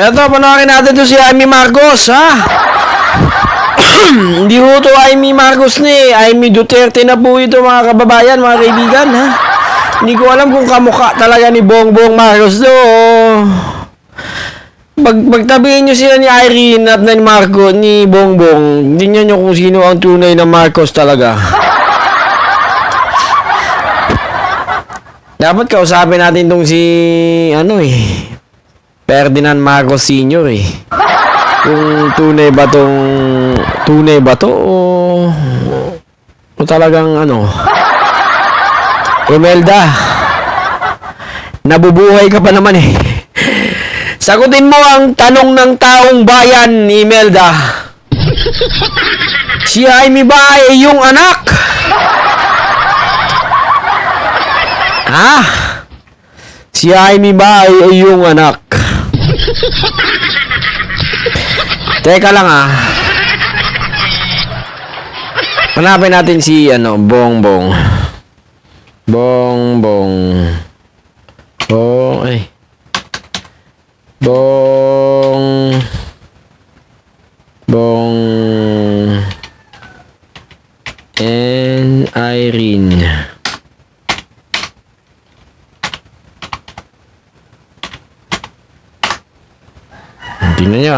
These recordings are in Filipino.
Eto, panoorin natin to si Amy Marcos, ha? Hindi ho to Amy Marcos ni Amy Duterte na po ito, mga kababayan, mga kaibigan, ha? Hindi ko alam kung kamukha talaga ni Bongbong Marcos to. Pagtabihin nyo sila ni Irene at ni Marco, ni Bongbong, tingnan nyo kung sino ang tunay na Marcos talaga. Dapat kausapin natin tong si, Ferdinand Marcos Sr. Kung tunay ba to o talagang Imelda, nabubuhay ka pa naman Sagutin mo ang tanong ng taong bayan, Imelda. Si Jaime ba ay iyong anak? Ha? Si Jaime ba ay iyong anak? Teka lang hanapin natin si Bongbong. Bongbong. Bong and Irene. Tingnan nyo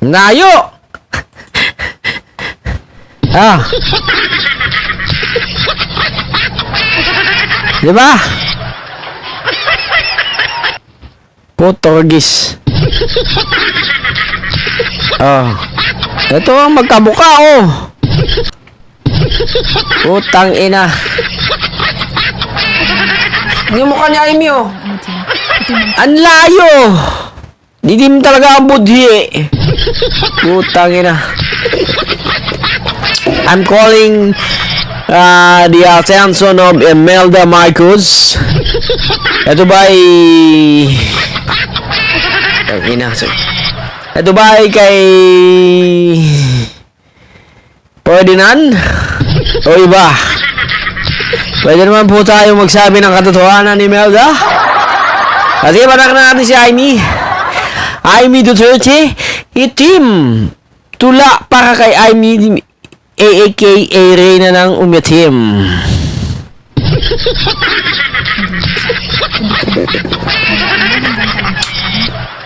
Nayo! Diba? Portugis. Ito ang magkabuka, Utang ina. Yung mukha ni Amy, Ang layo! Didim talaga ang budhi, Utang ina. I'm calling the attention of Imelda Marcos. Ito ba ay kay Ferdinand o iba? Pwede naman po tayo magsabi ng katotohanan ni Imelda. Kasi panak na natin si Amy Duterte, itim. Tula para kay Amy, aka Reyna ng umitim.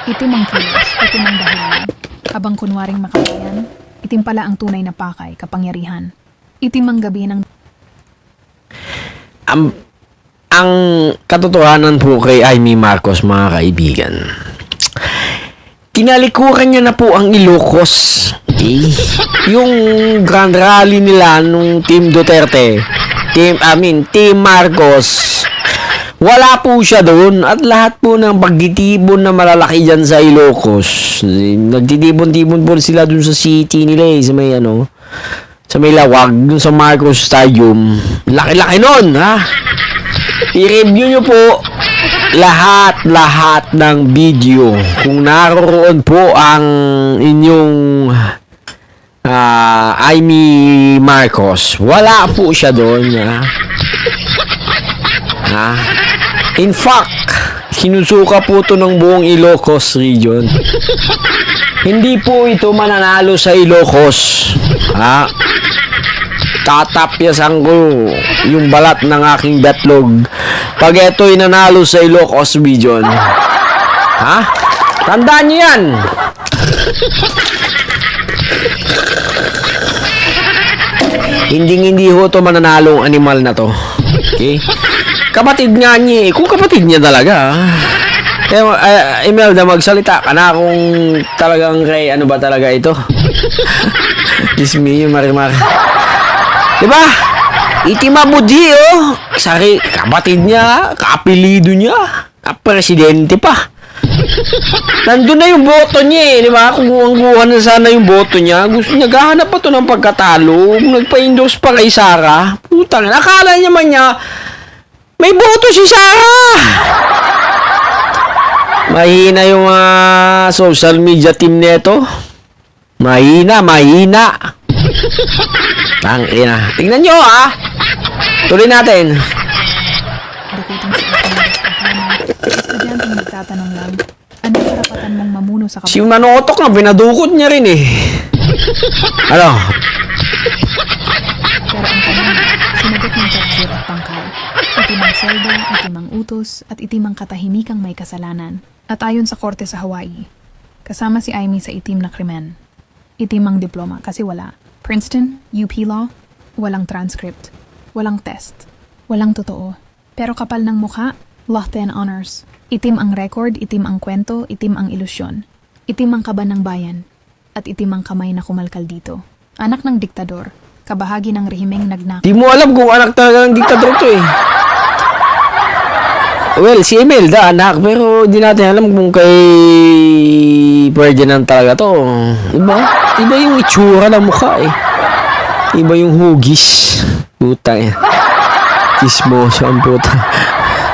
Itim ang kilos, itim ang dahilan. Habang kunwaring makabayan, itim pala ang tunay na pakay, kapangyarihan. Itim ang gabi ng... Ang katotohanan po kay Amy Marcos, mga kaibigan, kinalikuran niya na po ang Ilocos. Yung grand rally nila nung Team Duterte, Team Marcos, wala po siya doon. At lahat po ng pagtitibon na malalaki dyan sa Ilocos, nagtitibon-tibon po sila doon sa city nila sa may sa may Lawag, doon sa Marcos Stadium. Laki-laki nun, I-review nyo po lahat ng video kung naroon po ang inyong Amy Marcos. Wala po siya doon, In fact, sinusuka po ito ng buong Ilocos region. Hindi po ito mananalo sa Ilocos. Tatapyasan ko yung balat ng aking betlog pag ito'y nanalo sa Ilocos region. Tandaan nyo yan. Hindi ho ito mananalong animal na to. Okay? Kapatid nga niya kung kapatid niya talaga. Kaya Imelda, magsalita ka na kung talagang kay ba talaga ito. Dismi yung marimar. Diba? Itimabudi, Sari, kapatid niya, kaapelido niya, kapresidente pa. Nandun na yung boto niya, di ba? Kung kuha na sana yung boto niya, gusto niya, gahanap pa to ng pagkatalo, nagpa-endorse pa kay Sara. Putang, nakala niya man niya, May boto si Sarah! Mahina yung social media team neto. Mahina. Tangina. Tingnan nyo, Tuloy natin. Dukutin si estudyanteng nagtatanong lang, ano karapatan mong mamuno sa Si Manotok nga, pinadukot niya rin eh. Ano? Pero ang tanong, sinagot ng torture at pangkal. Itim ang selda, itim ang utos, at itim ang katahimikang may kasalanan. At ayon sa korte sa Hawaii, kasama si Amy sa itim na krimen. Itim ang diploma kasi wala. Princeton, UP Law, walang transcript, walang test, walang totoo. Pero kapal ng mukha, law 10 honors. Itim ang record, itim ang kwento, itim ang ilusyon. Itim ang kaban ng bayan, at itim ang kamay na kumalkal dito. Anak ng diktador, kabahagi ng rehimeng nagnak. Di mo alam kung anak talaga ng diktador to eh. Well, si Imelda anak, pero di natin alam kung kay Ferdinand talaga to. Iba? Iba yung itsura ng mukha eh. Iba yung hugis. Puta yan. Chismoso ang puta.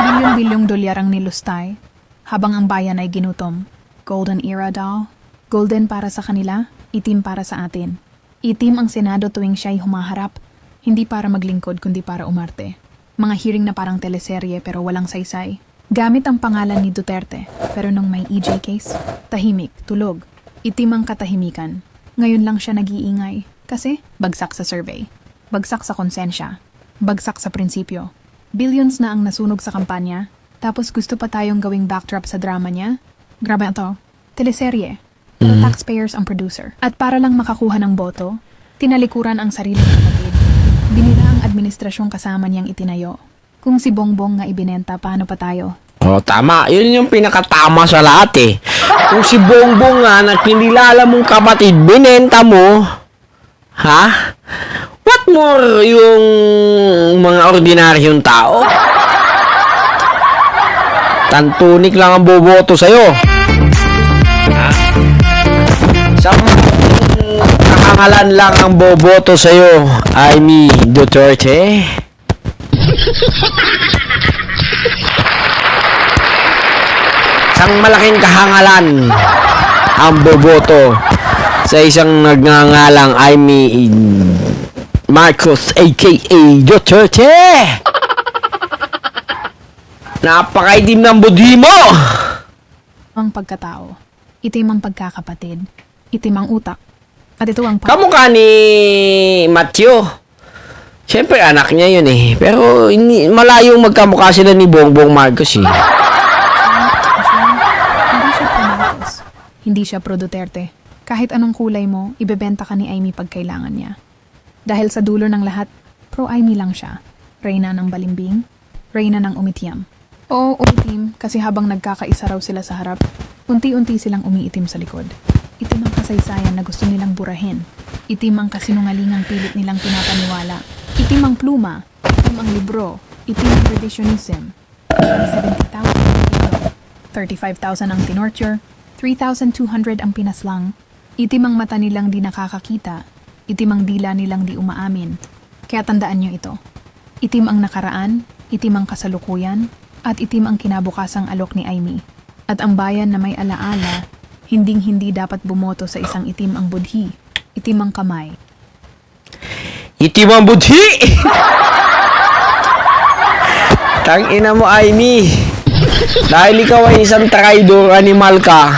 Bilyong-bilyong dolyar ang nilustay, habang ang bayan ay ginutom. Golden era daw. Golden para sa kanila, itim para sa atin. Itim ang Senado tuwing siya'y humaharap, hindi para maglingkod kundi para umarte. Mga hearing na parang teleserye pero walang saysay. Gamit ang pangalan ni Duterte, pero nung may EJ case, tahimik, tulog. Itim ang katahimikan. Ngayon lang siya nag-iingay, kasi bagsak sa survey. Bagsak sa konsensya. Bagsak sa prinsipyo. Billions na ang nasunog sa kampanya, tapos gusto pa tayong gawing backdrop sa drama niya? Grabe ito. Teleserye. Pero taxpayers ang producer. At para lang makakuha ng boto, tinalikuran ang sariling kapatid. Binira ang administrasyong kasama niyang itinayo. Kung si Bongbong nga ibinenta, paano pa tayo? Oh, tama. Yun yung pinakatama sa lahat eh. Kung si Bongbong nga na kinilala mong kapatid, binenta mo, ha? What more yung mga ordinaryong tao? Tantunik lang ang boboto sa'yo. Ha? Sa kakangalan lang ang boboto sa'yo, Amy Duterte. Isang malaking kahangalan ang boboto sa isang nagngangalang Amy Marcos aka Duterte. Napakaitim ng budhi mo. Ang pagkatao, itim ang pagkakapatid, itim ang utak, at ito ang Kamukha ni Matthew. Siyempre anak niya yun eh. Pero malayong magkamukha sila ni Bongbong Marcos eh. Hindi siya pro Marcos. Hindi siya pro Duterte. Kahit anong kulay mo, ibebenta ka ni Amy pag kailangan niya. Dahil sa dulo ng lahat, pro Amy lang siya. Reyna ng balimbing, reyna ng umitiam. Oo, umitim kasi habang nagkakaisa raw sila sa harap, unti-unti silang umiitim sa likod. Itim ang kasaysayan na gusto nilang burahin. Itim ang kasinungalingang pilit nilang pinapaniwala. Itim ang pluma, itim ang libro, itim ang revisionism. Ang 70,000 35,000 ang tinorture, 3,200 ang pinaslang. Itim ang mata nilang di nakakakita, itim ang dila nilang di umaamin. Kaya tandaan nyo ito. Itim ang nakaraan, itim ang kasalukuyan, at itim ang kinabukasang alok ni Amy. At ang bayan na may alaala, hinding-hindi dapat bumoto sa isang itim ang budhi, itim ang kamay. Itim ang budhi! Tangina mo, Amy. Dahil ikaw ay isang traidor animal ka.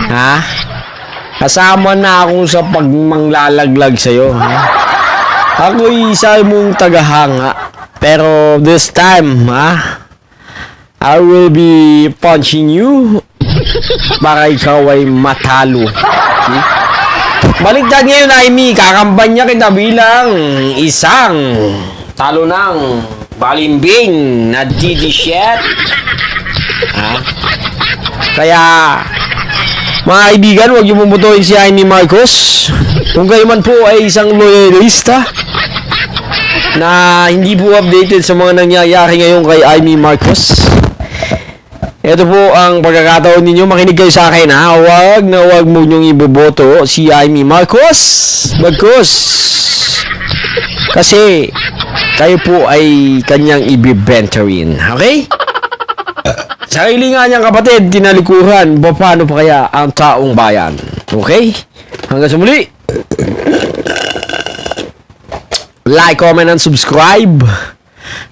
Ha? Kasama na ako sa pagmanglalaglag sa'yo. Ha? Ako'y isa mong tagahanga. Pero this time, I will be punching you para ikaw ay matalo. Okay? Baliktad ngayon, Amy. Kakambanya kita bilang isang talo ng balimbing na didishet. Kaya, mga kaibigan, huwag niyo pumutuin si Amy Marcos. Kung kayo man po ay isang loyalista na hindi po updated sa mga nangyayari ngayon kay Amy Marcos, ito po ang pagkakataon ninyo. Makinig kayo sa akin, ha. Huwag mo nyong iboboto si Amy Marcos. Kasi kayo po ay kanyang ibibenta rin. Okay? Sarili nga niyang kapatid, tinalikuran, paano pa kaya ang taong bayan? Okay? Hanggang sa muli. Like, comment, and subscribe.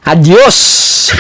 Adios!